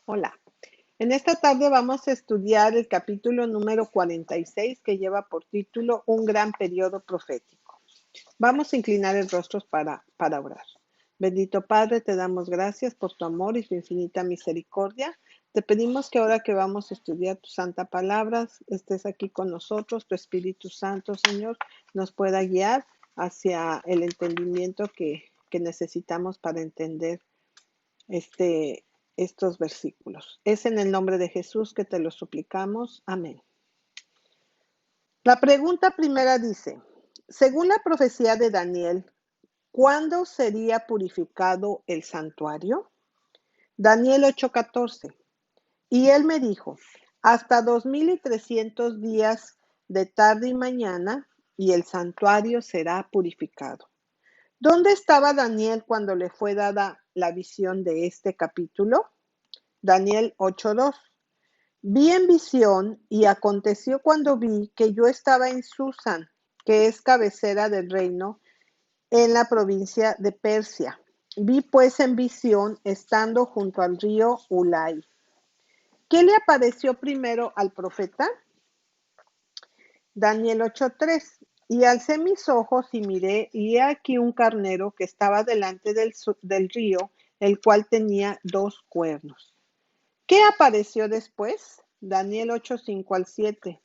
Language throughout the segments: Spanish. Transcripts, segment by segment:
Hola. En esta tarde vamos a estudiar el capítulo número 46 que lleva por título Un gran periodo profético. Vamos a inclinar el rostro para orar. Bendito Padre, te damos gracias por tu amor y tu infinita misericordia. Te pedimos que ahora que vamos a estudiar tu santa palabra, estés aquí con nosotros, tu Espíritu Santo, Señor, nos pueda guiar hacia el entendimiento que necesitamos para entender este, estos versículos. Es en el nombre de Jesús que te lo suplicamos. Amén. La pregunta primera dice, según la profecía de Daniel, ¿cuándo sería purificado el santuario? Daniel 8:14. Y él me dijo, hasta 2300 días de tarde y mañana, y el santuario será purificado. ¿Dónde estaba Daniel cuando le fue dada la visión de este capítulo? Daniel 8:2. Vi en visión y aconteció cuando vi que yo estaba en Susan, que es cabecera del reino, en la provincia de Persia. Vi pues en visión estando junto al río Ulai. ¿Qué le apareció primero al profeta? Daniel 8:3. Y alcé mis ojos y miré, y he aquí un carnero que estaba delante del río, el cual tenía 2 cuernos. ¿Qué apareció después? Daniel 8:5-7.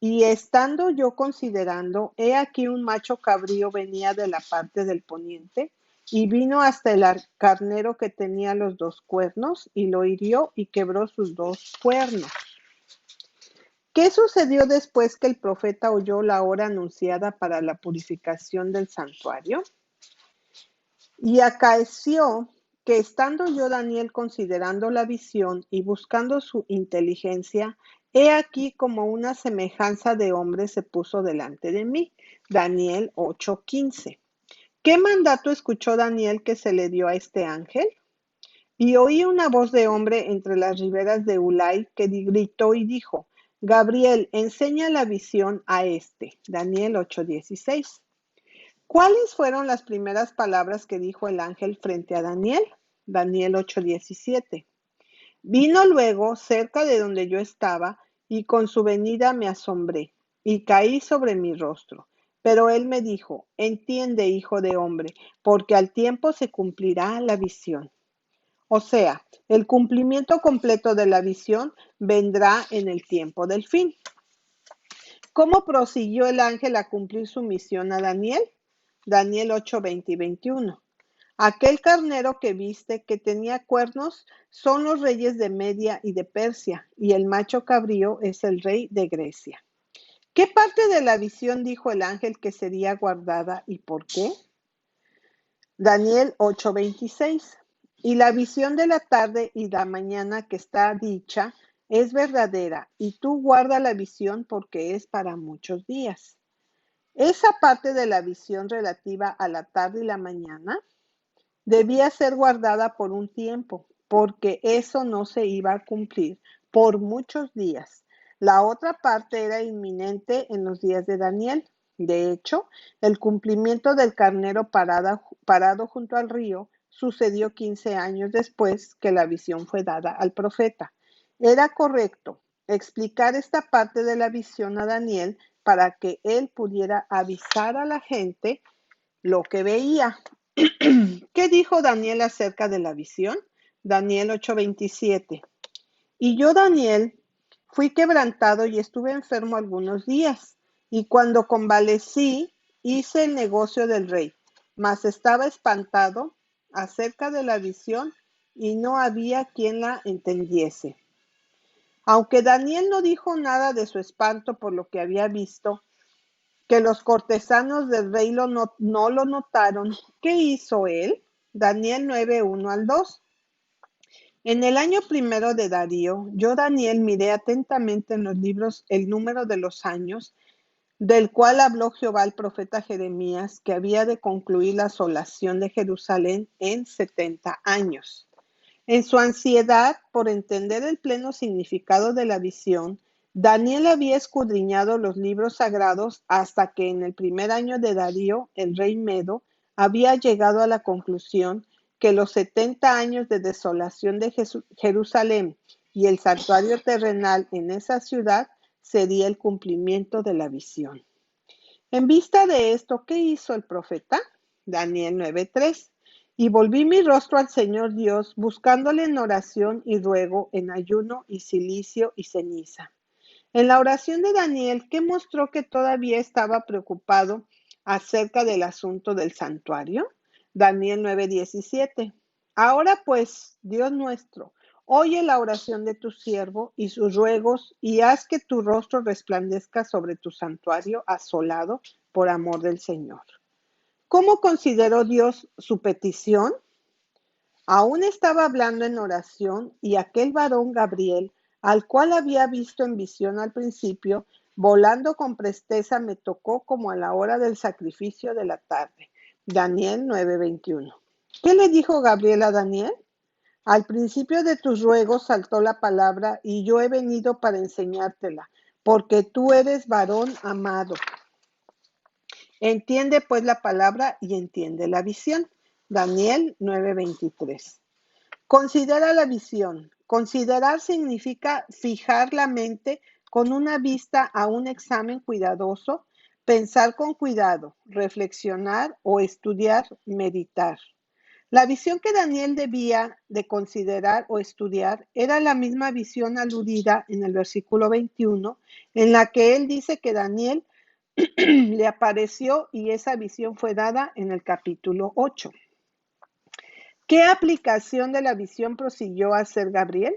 Y estando yo considerando, he aquí un macho cabrío venía de la parte del poniente, y vino hasta el carnero que tenía los 2 cuernos, y lo hirió y quebró sus 2 cuernos. ¿Qué sucedió después que el profeta oyó la hora anunciada para la purificación del santuario? Y acaeció que estando yo, Daniel, considerando la visión y buscando su inteligencia, he aquí como una semejanza de hombre se puso delante de mí. Daniel 8:15. ¿Qué mandato escuchó Daniel que se le dio a este ángel? Y oí una voz de hombre entre las riberas de Ulai que gritó y dijo, Gabriel, enseña la visión a este. Daniel 8:16. ¿Cuáles fueron las primeras palabras que dijo el ángel frente a Daniel? Daniel 8:17. Vino luego cerca de donde yo estaba, y con su venida me asombré, y caí sobre mi rostro. Pero él me dijo, entiende, hijo de hombre, porque al tiempo se cumplirá la visión. O sea, el cumplimiento completo de la visión vendrá en el tiempo del fin. ¿Cómo prosiguió el ángel a cumplir su misión a Daniel? Daniel 8:20-21. Aquel carnero que viste que tenía cuernos son los reyes de Media y de Persia, y el macho cabrío es el rey de Grecia. ¿Qué parte de la visión dijo el ángel que sería guardada y por qué? Daniel 8:26. Y la visión de la tarde y la mañana que está dicha es verdadera, y tú guarda la visión porque es para muchos días. Esa parte de la visión relativa a la tarde y la mañana debía ser guardada por un tiempo, porque eso no se iba a cumplir por muchos días. La otra parte era inminente en los días de Daniel. De hecho, el cumplimiento del carnero parado junto al río sucedió 15 años después que la visión fue dada al profeta. Era correcto explicar esta parte de la visión a Daniel para que él pudiera avisar a la gente lo que veía. ¿Qué dijo Daniel acerca de la visión? Daniel 8:27. Y yo, Daniel, fui quebrantado y estuve enfermo algunos días, y cuando convalecí, hice el negocio del rey, mas estaba espantado acerca de la visión y no había quien la entendiese. Aunque Daniel no dijo nada de su espanto por lo que había visto, que los cortesanos del rey no lo notaron, ¿qué hizo él? Daniel 9:1-2. En el año primero de Darío, yo Daniel miré atentamente en los libros el número de los años, del cual habló Jehová al profeta Jeremías, que había de concluir la asolación de Jerusalén en 70 años. En su ansiedad por entender el pleno significado de la visión, Daniel había escudriñado los libros sagrados hasta que en el primer año de Darío, el rey Medo, había llegado a la conclusión que los 70 años de desolación de Jerusalén y el santuario terrenal en esa ciudad sería el cumplimiento de la visión. En vista de esto, ¿qué hizo el profeta? Daniel 9:3. Y volví mi rostro al Señor Dios, buscándole en oración y ruego, en ayuno y cilicio y ceniza. En la oración de Daniel, ¿qué mostró que todavía estaba preocupado acerca del asunto del santuario? Daniel 9:17. Ahora pues, Dios nuestro, oye la oración de tu siervo y sus ruegos, y haz que tu rostro resplandezca sobre tu santuario asolado por amor del Señor. ¿Cómo consideró Dios su petición? Aún estaba hablando en oración, y aquel varón Gabriel, al cual había visto en visión al principio, volando con presteza, me tocó como a la hora del sacrificio de la tarde. Daniel 9:21. ¿Qué le dijo Gabriel a Daniel? Al principio de tus ruegos saltó la palabra, y yo he venido para enseñártela, porque tú eres varón amado. Entiende pues la palabra y entiende la visión. Daniel 9:23. Considera la visión. Considerar significa fijar la mente con una vista a un examen cuidadoso, pensar con cuidado, reflexionar o estudiar, meditar. La visión que Daniel debía de considerar o estudiar era la misma visión aludida en el versículo 21, en la que él dice que Daniel le apareció y esa visión fue dada en el capítulo 8. ¿Qué aplicación de la visión prosiguió a hacer Gabriel?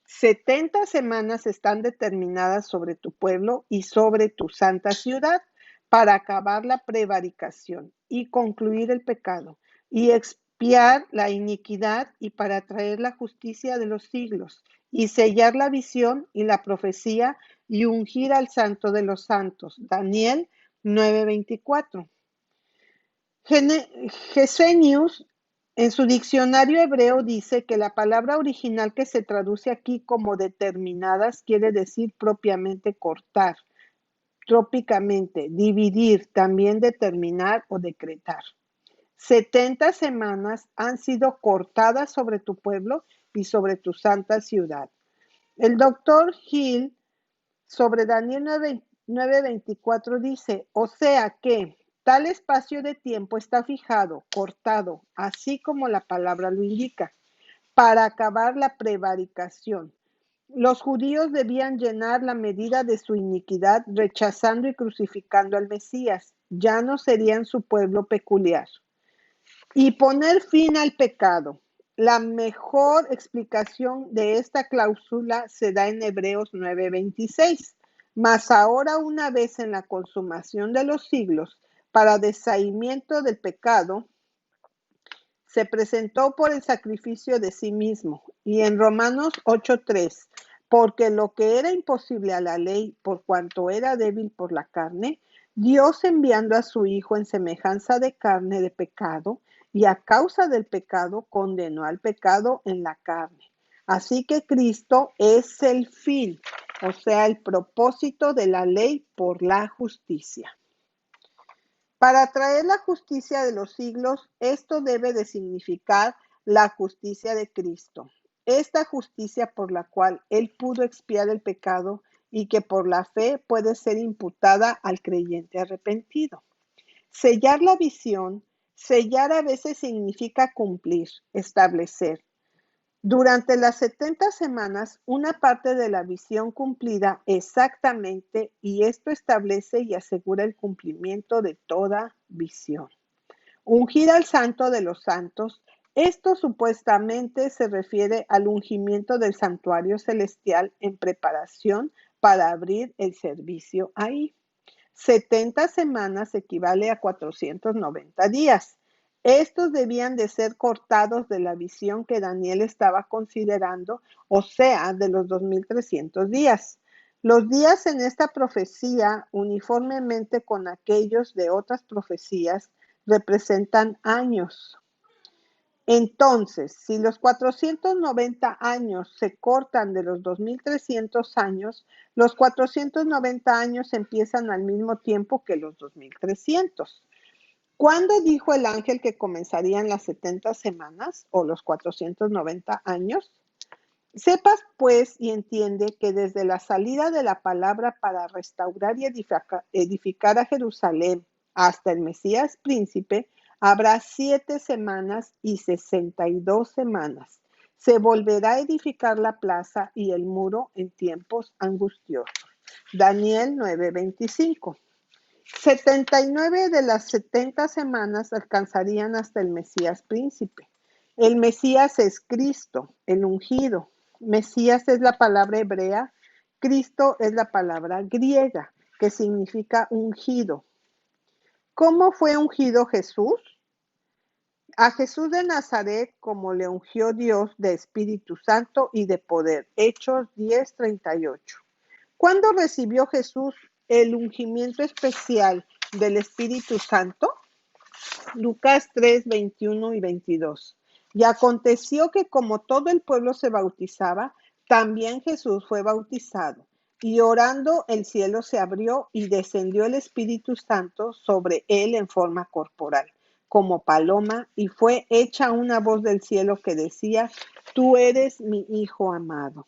70 semanas están determinadas sobre tu pueblo y sobre tu santa ciudad para acabar la prevaricación y concluir el pecado y expiar la iniquidad y para traer la justicia de los siglos y sellar la visión y la profecía y ungir al santo de los santos. Daniel 9:24. Gesenius en su diccionario hebreo dice que la palabra original que se traduce aquí como determinadas quiere decir propiamente cortar, trópicamente, dividir, también determinar o decretar. 70 semanas han sido cortadas sobre tu pueblo y sobre tu santa ciudad. El doctor Hill sobre Daniel 9:24 dice, o sea que tal espacio de tiempo está fijado, cortado, así como la palabra lo indica, para acabar la prevaricación. Los judíos debían llenar la medida de su iniquidad rechazando y crucificando al Mesías. Ya no serían su pueblo peculiar. Y poner fin al pecado. La mejor explicación de esta cláusula se da en Hebreos 9:26. Mas ahora, una vez en la consumación de los siglos, para desahimiento del pecado, se presentó por el sacrificio de sí mismo. Y en Romanos 8:3, porque lo que era imposible a la ley, por cuanto era débil por la carne, Dios enviando a su Hijo en semejanza de carne de pecado, y a causa del pecado condenó al pecado en la carne. Así que Cristo es el fin, o sea, el propósito de la ley por la justicia. Para traer la justicia de los siglos, esto debe de significar la justicia de Cristo. Esta justicia por la cual Él pudo expiar el pecado y que por la fe puede ser imputada al creyente arrepentido. Sellar la visión, sellar a veces significa cumplir, establecer. Durante las 70 semanas, una parte de la visión cumplida exactamente, y esto establece y asegura el cumplimiento de toda visión. Ungir al santo de los santos, esto supuestamente se refiere al ungimiento del santuario celestial en preparación para abrir el servicio ahí. 70 semanas equivale a 490 días. Estos debían de ser cortados de la visión que Daniel estaba considerando, o sea, de los 2300 días. Los días en esta profecía, uniformemente con aquellos de otras profecías, representan años. Entonces, si los 490 años se cortan de los 2300 años, los 490 años empiezan al mismo tiempo que los 2300. ¿Cuándo dijo el ángel que comenzarían las 70 semanas o los 490 años? Sepas pues y entiende que desde la salida de la palabra para restaurar y edificar a Jerusalén hasta el Mesías príncipe, habrá 7 semanas y 62 semanas. Se volverá a edificar la plaza y el muro en tiempos angustiosos. Daniel 9:25. 79 de las 70 semanas alcanzarían hasta el Mesías príncipe. El Mesías es Cristo, el ungido. Mesías es la palabra hebrea, Cristo es la palabra griega, que significa ungido. ¿Cómo fue ungido Jesús? A Jesús de Nazaret, como le ungió Dios de Espíritu Santo y de poder. Hechos 10:38. ¿Cuándo recibió Jesús el ungimiento especial del Espíritu Santo? Lucas 3:21 y 22. Y aconteció que como todo el pueblo se bautizaba, también Jesús fue bautizado. Y orando el cielo se abrió y descendió el Espíritu Santo sobre él en forma corporal, como paloma, y fue hecha una voz del cielo que decía: Tú eres mi Hijo amado.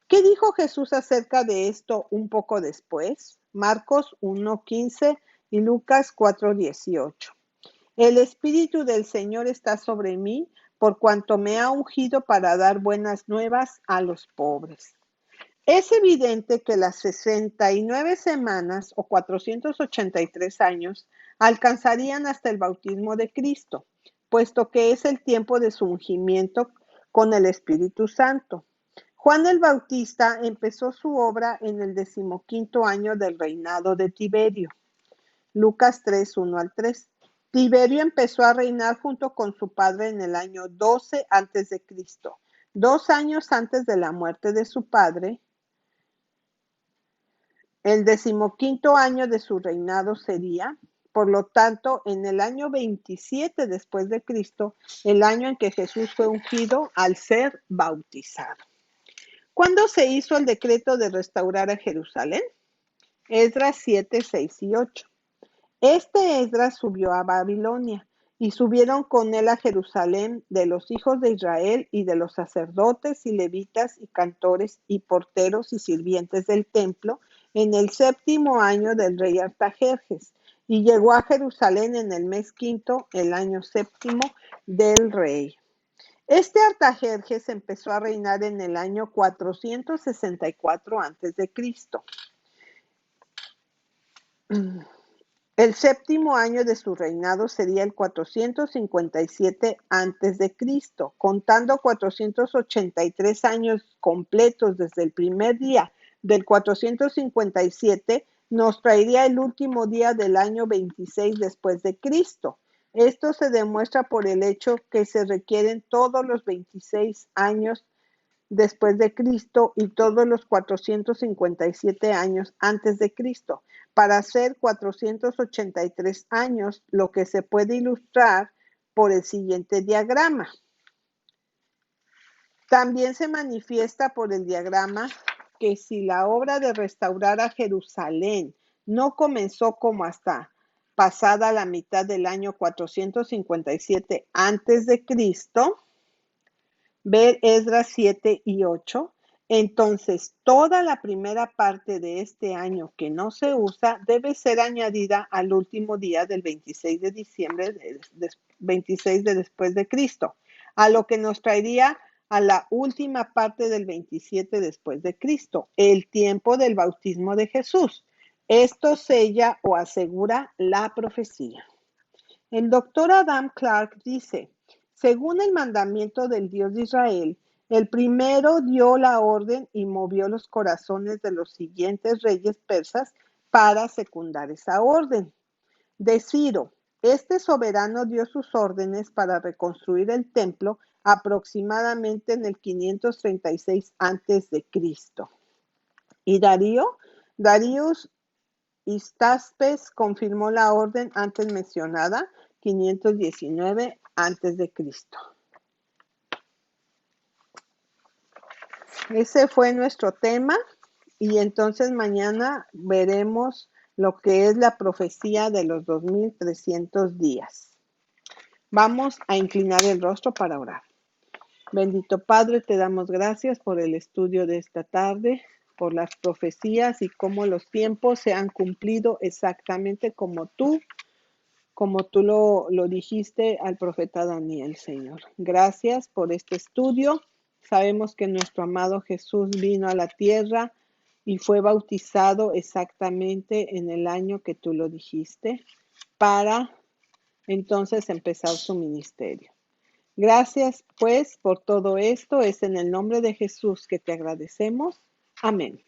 ¿Qué dijo Jesús acerca de esto un poco después? Marcos 1:15 y Lucas 4:18. El Espíritu del Señor está sobre mí, por cuanto me ha ungido para dar buenas nuevas a los pobres. Es evidente que las 69 semanas o 483 años alcanzarían hasta el bautismo de Cristo, puesto que es el tiempo de su ungimiento con el Espíritu Santo. Juan el Bautista empezó su obra en el 15º año del reinado de Tiberio. Lucas 3:1-3. Tiberio empezó a reinar junto con su padre en el año 12 a.C., 2 años antes de la muerte de su padre. El 15º año de su reinado sería, por lo tanto, en el año 27 después de Cristo, el año en que Jesús fue ungido al ser bautizado. ¿Cuándo se hizo el decreto de restaurar a Jerusalén? Esdras 7, 6 y 8. Este Esdras subió a Babilonia, y subieron con él a Jerusalén de los hijos de Israel y de los sacerdotes y levitas y cantores y porteros y sirvientes del templo en el 7º año del rey Artajerjes, y llegó a Jerusalén en el mes 5º, el año 7º del rey. Este Artajerjes empezó a reinar en el año 464 a.C. El 7º año de su reinado sería el 457 a.C., contando 483 años completos desde el primer día del 457, nos traería el último día del año 26 después de Cristo. Esto se demuestra por el hecho que se requieren todos los 26 años después de Cristo y todos los 457 años antes de Cristo, para hacer 483 años, lo que se puede ilustrar por el siguiente diagrama. También se manifiesta por el diagrama que si la obra de restaurar a Jerusalén no comenzó como hasta pasada la mitad del año 457 antes de Cristo, ver Esdras 7 y 8. Entonces, toda la primera parte de este año que no se usa debe ser añadida al último día del 26 de diciembre, 26 de después de Cristo, a lo que nos traería a la última parte del 27 después de Cristo, el tiempo del bautismo de Jesús. Esto sella o asegura la profecía. El doctor Adam Clark dice: según el mandamiento del Dios de Israel, el primero dio la orden y movió los corazones de los siguientes reyes persas para secundar esa orden. De Ciro, este soberano dio sus órdenes para reconstruir el templo aproximadamente en el 536 a.C. Y Daríos Histaspes confirmó la orden antes mencionada, 519 a.C. Ese fue nuestro tema y entonces mañana veremos lo que es la profecía de los 2300 días. Vamos a inclinar el rostro para orar. Bendito Padre, te damos gracias por el estudio de esta tarde, por las profecías y cómo los tiempos se han cumplido exactamente como tú lo dijiste al profeta Daniel, Señor. Gracias por este estudio. Sabemos que nuestro amado Jesús vino a la tierra y fue bautizado exactamente en el año que tú lo dijiste para entonces empezar su ministerio. Gracias pues por todo esto. Es en el nombre de Jesús que te agradecemos. Amén.